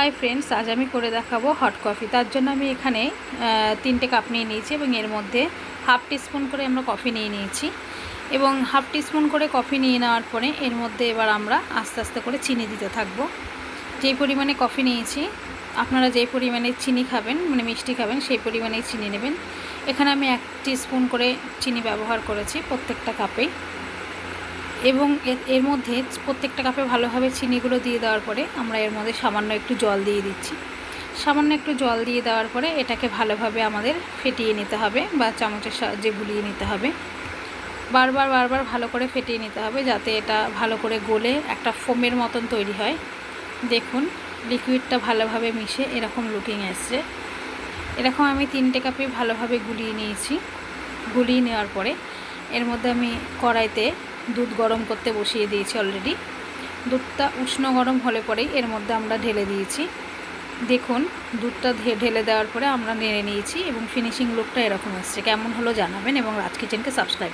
Hi friends, आज আমি করে দেখাবো হট কফি। তার জন্য আমি এখানে 3টে কাপ নিয়ে নিয়েছি এবং এর মধ্যে হাফ টিস্পুন করে আমরা কফি নিয়ে নিয়েছি এবং হাফ টিস্পুন করে কফি নিয়ে নেওয়ার পরে এর মধ্যে এবার আমরা আস্তে আস্তে করে চিনি দিতে থাকব। যেই পরিমাণে কফি নিয়েছি আপনারা যেই পরিমাণে চিনি খাবেন মানে মিষ্টি খাবেন সেই পরিমাণেই চিনি নেবেন। এখানে আমি 1 টিস্পুন করে চিনি ব্যবহার করেছি প্রত্যেকটা কাপে এবং এর মধ্যে প্রত্যেকটা কাপে ভালোভাবে চিনিগুলো দিয়ে দেওয়ার পরে আমরা এর মধ্যে সামান্য একটু জল দিয়ে দিচ্ছি। সামান্য একটু জল দিয়ে দেওয়ার পরে এটাকে ভালোভাবে আমাদের ফেটিয়ে নিতে হবে বা চামচের সাহায্যে গুলিয়ে নিতে হবে। বারবার ভালো করে ফেটিয়ে নিতে হবে যাতে এটা ভালো করে গলে একটা ফোমের মতন তৈরি হয়। দেখুন লিকুইডটা ভালোভাবে মিশে এরকম লুকিং আসছে। এরকম আমি 3টে কাপে ভালোভাবে গুলিয়ে নিয়েছি। গুলিয়ে নেওয়ার পরে এর মধ্যে আমি কড়াইতে দুধ গরম করতে বসিয়ে দিয়েছি অলরেডি। দুধটা উষ্ণ গরম হলে পরেই এর মধ্যে আমরা ঢেলে দিয়েছি। দেখুন দুধটা ঢেলে দেওয়ার পরে আমরা নেড়ে নিয়েছি এবং ফিনিশিং লুকটা এরকম এসছে। কেমন হলো জানাবেন এবং রাজ কিচেনকে সাবস্ক্রাইব